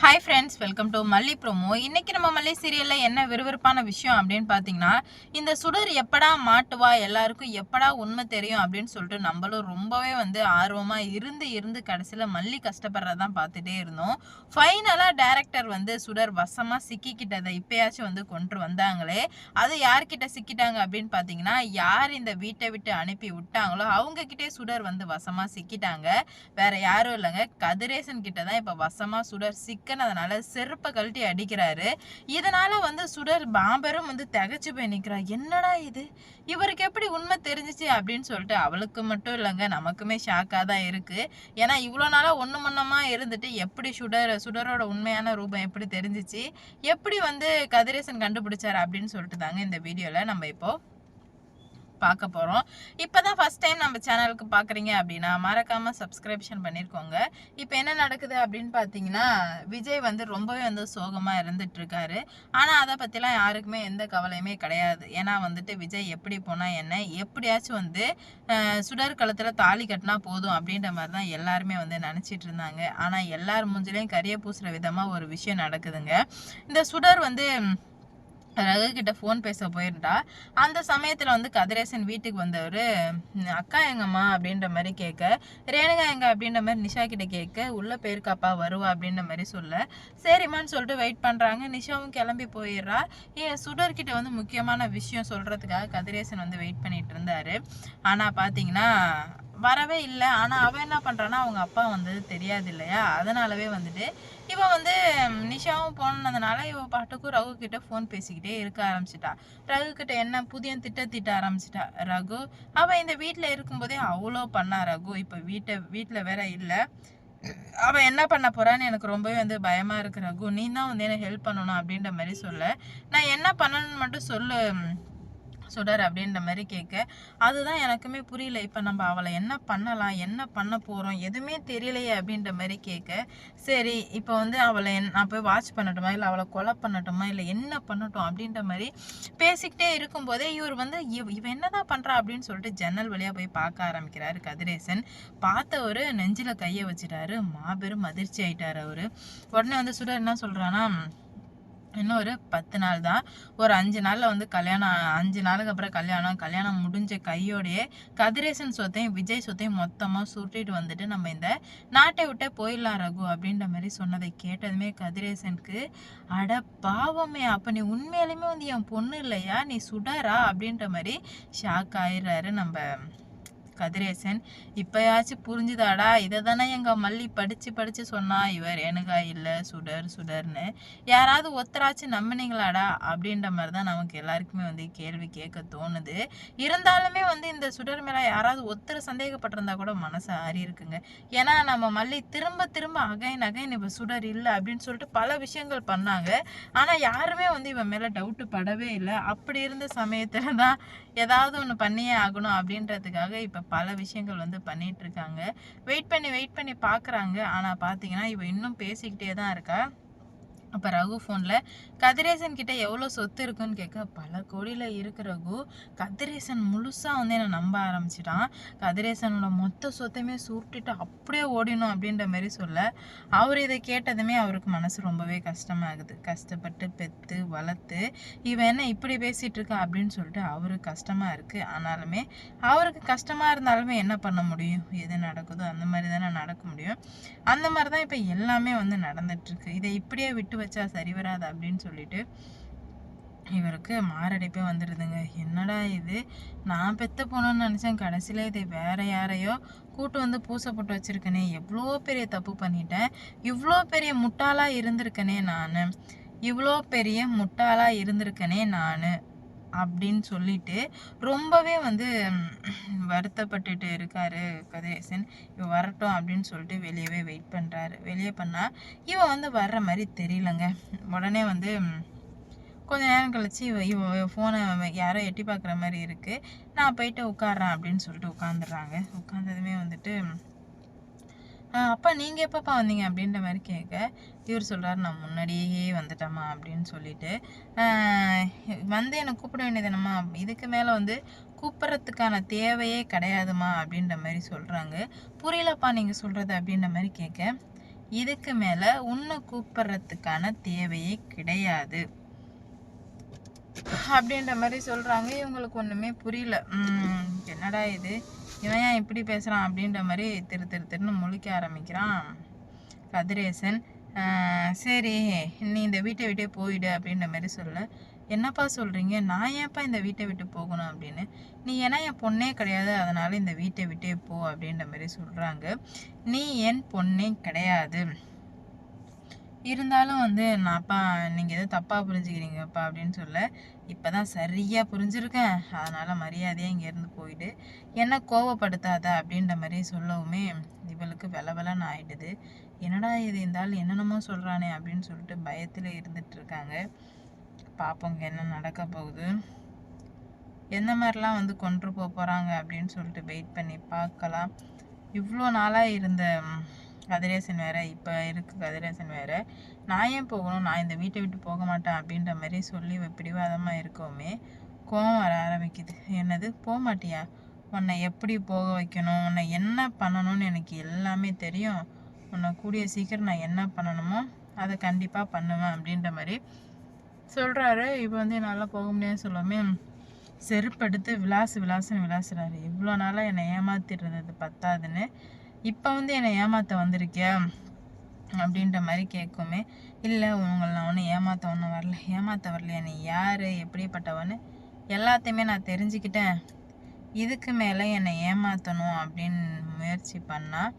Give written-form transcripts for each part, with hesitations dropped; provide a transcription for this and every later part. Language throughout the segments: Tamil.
ஹாய் ஃப்ரெண்ட்ஸ், வெல்கம் டு மல்லி ப்ரோமோ. இன்னைக்கு நம்ம மல்லி சீரியல்ல என்ன விறுவிறுப்பான விஷயம் அப்படின்னு பார்த்தீங்கன்னா, இந்த சுடர் எப்படா மாட்டுவா, எல்லாருக்கும் எப்படா உண்மை தெரியும் அப்படின்னு சொல்லிட்டு நம்மளும் ரொம்பவே ஆர்வமா இருந்து கடைசியில் மல்லி கஷ்டப்படுறதான் பார்த்துட்டே இருந்தோம். ஃபைனலாக டைரக்டர் சுடர் வசமாக சிக்கிக்கிட்டதை இப்பயாச்சும் கொண்டு வந்தாங்களே. அது யார்கிட்ட சிக்கிட்டாங்க அப்படின்னு பார்த்தீங்கன்னா, யார் இந்த வீட்டை விட்டு அனுப்பி விட்டாங்களோ அவங்கக்கிட்டே சுடர் வசமாக சிக்கிட்டாங்க. வேற யாரும் இல்லைங்க, கதிரேசன் கிட்ட தான் இப்போ வசமாக சுடர் அதனால செருப்பை கழட்டி அடிக்கிறாரு. இதனால சுடர் பாம்பரும் திகச்சு போய் நிக்கிறா. என்னடா இது, இவருக்கு எப்படி உண்மை தெரிஞ்சிச்சு அப்படின்னு சொல்லிட்டு அவளுக்கு மட்டும் இல்லைங்க, நமக்குமே ஷாக்கா தான் இருக்கு. ஏன்னா இவ்வளவு நாளா ஒண்ணு மண்ணமா இருந்துட்டு எப்படி சுடரோட உண்மையான ரூபம் எப்படி தெரிஞ்சிச்சு, எப்படி கதிரேசன் கண்டுபிடிச்சாரு அப்படின்னு சொல்லிட்டு தாங்க இந்த வீடியோல நம்ம இப்போ பார்க்க போகிறோம். இப்போ தான் ஃபஸ்ட் டைம் நம்ம சேனலுக்கு பார்க்குறீங்க அப்படின்னா மறக்காமல் சப்ஸ்கிரிப்ஷன் பண்ணியிருக்கோங்க. இப்போ என்ன நடக்குது அப்படின்னு பார்த்தீங்கன்னா, விஜய் ரொம்பவே சோகமாக இருந்துகிட்ருக்காரு. ஆனால் அதை பற்றிலாம் யாருக்குமே எந்த கவலையுமே கிடையாது. ஏன்னா விஜய் எப்படி போனால் என்ன, எப்படியாச்சும் சுடர் கழுத்தில் தாலி கட்டினா போதும் அப்படின்ற மாதிரி தான் எல்லாருமே நினச்சிட்டு இருந்தாங்க. ஆனால் எல்லார் மூஞ்சிலையும் கரிய பூசுகிற விதமாக ஒரு விஷயம் நடக்குதுங்க. இந்த சுடர் ரகு கிட்ட ஃபோன் பேச போயிருந்தா. அந்த சமயத்தில் கதிரேசன் வீட்டுக்கு வந்தவர், அக்கா எங்கம்மா அப்படின்ற மாதிரி கேட்க, ரேணுகா எங்க அப்படின்ற மாதிரி நிஷா கிட்ட கேட்க, உள்ள போயிருக்காப்பா வருவா அப்படின்ற மாதிரி சொல்ல, சரிம்மான்னு சொல்லிட்டு வெயிட் பண்ணுறாங்க. நிஷாவும் கிளம்பி போயிடுறா. சுடர்கிட்ட முக்கியமான விஷயம் சொல்கிறதுக்காக கதிரேசன் வெயிட் பண்ணிட்டு இருந்தாரு. ஆனால் பார்த்தீங்கன்னா வரவே இல்லை. ஆனால் அவன் என்ன பண்ணுறான்னா, அவங்க அப்பா தெரியாது இல்லையா, அதனாலவே இவன் நிஷாவும் போனதுனால இவன் பாட்டுக்கும் ரகு கிட்ட ஃபோன் பேசிக்கிட்டே இருக்க ஆரம்பிச்சிட்டா. ரகு கிட்ட என்ன புதிய திட்ட ஆரம்பிச்சிட்டா. ரகு அவன் இந்த வீட்டில் இருக்கும்போதே அவ்வளோ பண்ணா. ரகு இப்போ வீட்டில் வேற இல்லை, அவன் என்ன பண்ண போறான்னு எனக்கு ரொம்பவே பயமா இருக்கு. ரகு நீ தான் எனக்கு ஹெல்ப் பண்ணணும் அப்படின்ற மாதிரி சொல்ல, நான் என்ன பண்ணணும்னு மட்டும் சொல்லு சுடர் அப்படின்ற மாதிரி கேட்க, அதுதான் எனக்குமே புரியல. இப்போ நம்ம அவளை என்ன பண்ணலாம், என்ன பண்ண போகிறோம், எதுவுமே தெரியலையே அப்படின்ற மாதிரி கேட்க, சரி இப்போ அவளை நான் போய் வாட்ச் பண்ணட்டுமா, இல்லை அவளை கொலை பண்ணட்டுமா, இல்லை என்ன பண்ணட்டும் அப்படின்ற மாதிரி பேசிக்கிட்டே இருக்கும்போதே இவர் இவன் என்னதான் பண்ணுறா அப்படின்னு சொல்லிட்டு ஜன்னல் வழியாக போய் பார்க்க ஆரம்பிக்கிறாரு கதிரேசன். பார்த்தவர் நெஞ்சில் கையை வச்சுட்டாரு. மாபெரும் அதிர்ச்சி ஆயிட்டார் அவர். உடனே சுடர் என்ன சொல்கிறான்னா, இன்னும் ஒரு 10 நாள் தான், ஒரு 5 நாளில் கல்யாணம், 5 நாளுக்கு அப்புறம் கல்யாணம் முடிஞ்ச கையோடையே கதிரேசன் சொத்தையும் விஜய் சொத்தையும் மொத்தமாக சுருட்டிட்டு நம்ம இந்த நாட்டை விட்டே போயிடலாம் ரகு அப்படின்ற மாதிரி சொன்னதை கேட்டதுமே கதிரேசனுக்கு, அட பாவமே, அப்போ நீ உண்மையிலுமே என் பொண்ணு இல்லையா, நீ சுடரா அப்படின்ற மாதிரி ஷாக் ஆயிடுறாரு நம்ம கதிரேசன். இப்பயாச்சும் புரிஞ்சுதாடா, இதை தானே எங்கள் மல்லி படித்து சொன்னா, இவர் எனக்கா இல்லை சுடர்னு யாராவது ஒத்தராச்சும் நம்பினீங்களாடா அப்படின்ற மாதிரி தான் நமக்கு எல்லாருக்குமே கேள்வி கேட்க தோணுது. இருந்தாலுமே இந்த சுடர் மேலே யாராவது ஒத்தரை சந்தேகப்பட்டிருந்தா கூட மனசு ஆறி இருக்குங்க. ஏன்னா நம்ம மல்லி திரும்ப அகைன் இப்போ சுடர் இல்லை அப்படின்னு சொல்லிட்டு பல விஷயங்கள் பண்ணாங்க. ஆனால் யாருமே இவன் மேலே டவுட்டு படவே இல்லை. அப்படி இருந்த சமயத்தில் தான் ஏதாவது ஒன்று பண்ணியே ஆகணும் அப்படின்றதுக்காக இப்போ பல விஷயங்கள் பண்ணிட்டு இருக்காங்க. வெயிட் பண்ணி பார்க்குறாங்க. ஆனால் பார்த்தீங்கன்னா இவ இன்னும் பேசிக்கிட்டே தான் இருக்கா. அப்போ ரகு ஃபோனில் கதிரேசன் கிட்ட எவ்வளோ சொத்து இருக்குன்னு கேட்க, பல கோடியில் இருக்கிற ரகு கதிரேசன் முழுசாக என்னை நம்ப ஆரம்பிச்சிட்டான். கதிரேசனோட மொத்த சொத்தையுமே சுருட்டிட்டு அப்படியே ஓடிணும் அப்படின்ற மாதிரி சொல்ல, அவர் இதை கேட்டதுமே அவருக்கு மனசு ரொம்பவே கஷ்டமாகுது. கஷ்டப்பட்டு பெற்று வளர்த்து இவன் என்ன இப்படி பேசிகிட்டு இருக்கா அப்படின்னு சொல்லிட்டு அவருக்கு கஷ்டமாக இருக்குது. ஆனாலுமே அவருக்கு கஷ்டமாக இருந்தாலுமே என்ன பண்ண முடியும், எது நடக்குதோ அந்த மாதிரி தானே நடக்க முடியும். அந்த மாதிரி தான் இப்போ எல்லாமே நடந்துட்டுருக்கு. இதை இப்படியே விட்டு வச்சா சரி வராது அப்படின்னு சொல்லிட்டு இவருக்கு மாரடைப்பே வந்துடுதுங்க. என்னடா இது, நான் பெத்த போனோன்னு நினச்சேன், கடைசியில் இதை வேற யாரையோ கூட்டு பூசை போட்டு வச்சிருக்கனே, எவ்வளோ பெரிய தப்பு பண்ணிட்டேன், இவ்வளோ பெரிய முட்டாளாக இருந்திருக்கனே நான் அப்படின்னு சொல்லிட்டு ரொம்பவே வருத்தப்பட்டுட்டு இருக்காரு கதிரேசன். இவன் வரட்டும் அப்படின்னு சொல்லிட்டு வெளியவே வெயிட் பண்ணுறாரு. வெளியே பண்ணால் இவன் வர்ற மாதிரி தெரியலங்க. உடனே கொஞ்ச நேரம் கழிச்சு இவ ஃபோனை யாரோ எட்டி பார்க்குற மாதிரி இருக்குது. நான் போயிட்டு உட்காடுறேன் அப்படின்னு சொல்லிட்டு உட்காந்துடுறாங்க. உட்காந்ததுமே அப்பா நீங்கள் எப்பப்பா வந்தீங்க அப்படின்ற மாதிரி கேட்க, இவர் சொல்கிறார், நான் முன்னாடியே வந்துட்டேம்மா அப்படின்னு சொல்லிட்டு, என்னை கூப்பிட வேண்டியதுனம்மா, இதுக்கு மேலே கூப்பிட்றதுக்கான தேவையே கிடையாதுமா அப்படின்ற மாதிரி சொல்கிறாங்க. புரியலப்பா நீங்கள் சொல்கிறது அப்படின்ற மாதிரி கேட்க, இதுக்கு மேல உன்னை கூப்பிடுறதுக்கான தேவையே கிடையாது அப்படின்ற மாதிரி சொல்றாங்க. இவங்களுக்கு ஒண்ணுமே புரியல. என்னடா இது, இவன் ஏன் இப்படி பேசுறான் அப்படின்ற மாதிரி திருன்னு முழிக்க ஆரம்பிக்கிறான் கதிரேசன். சரி, நீ இந்த வீட்டை விட்டே போயிடு அப்படின்ற மாதிரி சொல்ல. என்னப்பா சொல்றீங்க, நான் ஏன்ப்பா இந்த வீட்டை விட்டு போகணும் அப்படின்னு. நீ ஏன்னா என் பொண்ணே கிடையாது, அதனால இந்த வீட்டை விட்டே போ அப்படின்ற மாதிரி சொல்றாங்க. நீ என் பொண்ணே கிடையாது, இருந்தாலும் வந்து நான்ப்பா நீங்கள் எதுவும் தப்பாக புரிஞ்சுக்கிறீங்கப்பா அப்படின்னு சொல்ல. இப்போ தான் சரியாக புரிஞ்சுருக்கேன், அதனால் மரியாதையாக இங்கேருந்து போயிடு, என்ன கோவப்படுத்தாத அப்படின்ற மாதிரி சொல்லவுமே இவளுக்கு வெலன்னு ஆயிடுது. என்னடா இது, இருந்தாலும் என்னென்னமோ சொல்கிறானே அப்படின்னு சொல்லிட்டு பயத்தில் இருந்துட்டு இருக்காங்க. பார்ப்போங்க என்ன நடக்க போகுது, எந்த மாதிரிலாம் வந்து கொண்டு போக போகிறாங்க அப்படின்னு சொல்லிட்டு வெயிட் பண்ணி பார்க்கலாம். இவ்வளோ நாளாக இருந்த கதிரேசன் வேற, இப்போ இருக்கு கதிரேசன் வேற. நான் ஏன் போகணும், நான் இந்த வீட்டை விட்டு போக மாட்டேன் அப்படின்ற மாதிரி சொல்லி பிடிவாதமாக இருக்கவுமே கோவம் வர ஆரம்பிக்குது. என்னது போக மாட்டியா, உன்னை எப்படி போக வைக்கணும், உன்னை என்ன பண்ணணும்னு எனக்கு எல்லாமே தெரியும், உன்னை கூடிய சீக்கிரம் நான் என்ன பண்ணணுமோ அதை கண்டிப்பாக பண்ணுவேன் அப்படின்ற மாதிரி சொல்கிறாரு. இப்போ வந்து என்னால் போக முடியாது சொல்லாமே செருப்படுத்து விளாசுன்னு விளாசுறாரு. இவ்வளோ நாளாக என்னை ஏமாத்திடுறது பத்தாதுன்னு இப்போ வந்து என்னை ஏமாற்ற வந்திருக்கியா அப்படின்ற மாதிரி கேட்குமே. இல்லை உங்களை நான் ஒன்றும் ஏமாற்ற வரலையா, நீ யார் எப்படிப்பட்டவன்னு எல்லாத்தையுமே நான் தெரிஞ்சுக்கிட்டேன், இதுக்கு மேலே என்னை ஏமாற்றணும் அப்படின்னு முயற்சி பண்ணால்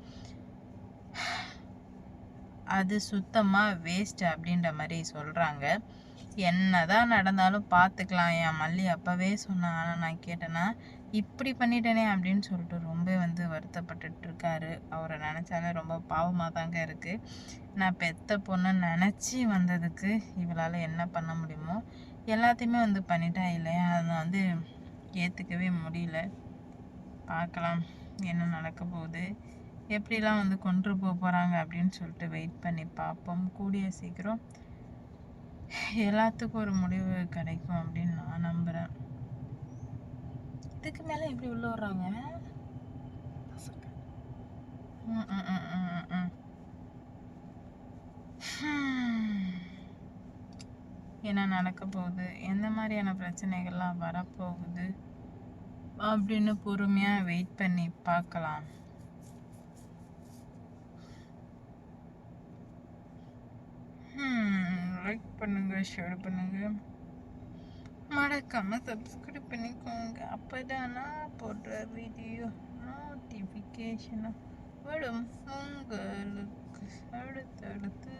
அது சுத்தமாக வேஸ்ட் அப்படின்ற மாதிரி சொல்கிறாங்க. என்னதான் நடந்தாலும் பார்த்துக்கலாம், என் மல்லி அப்போவே சொன்னான், ஆனால் நான் கேட்டேன்னா இப்படி பண்ணிட்டேனே அப்படின்னு சொல்லிட்டு ரொம்ப வந்து வருத்தப்பட்டுட்டு இருக்காரு. அவரை நினச்சாலே ரொம்ப பாவமாக தாங்க இருக்குது. நான் பெத்த பொண்ணு நினச்சி வந்ததுக்கு இவளால் என்ன பண்ண முடியுமோ எல்லாத்தையுமே வந்து பண்ணிட்டா இல்லையா, அதை வந்து ஏற்றுக்கவே முடியல. பார்க்கலாம் என்ன நடக்க போகுது, எப்படிலாம் வந்து கொண்டு போக போகிறாங்க அப்படின்னு சொல்லிட்டு வெயிட் பண்ணி பார்ப்போம். கூடிய சீக்கிரம் எல்லாத்துக்கும் ஒரு முடிவு கிடைக்கும் அப்படின்னு நான் நம்புகிறேன். இதுக்கு மேலே எப்படி உள்ள வர்றாங்க, என்ன நடக்க போகுது, எந்த மாதிரியான பிரச்சனைகள்லாம் வரப்போகுது அப்படின்னு பொறுமையாக வெயிட் பண்ணி பார்க்கலாம். லைக் பண்ணுங்க, ஷேர் பண்ணுங்க, மறக்காம சப்ஸ்கிரைப் பண்ணிக்கோங்க. அப்போதான் நான் போடுற வீடியோ நோட்டிஃபிகேஷன் வரும் உங்களுக்கு அடுத்தடுத்து.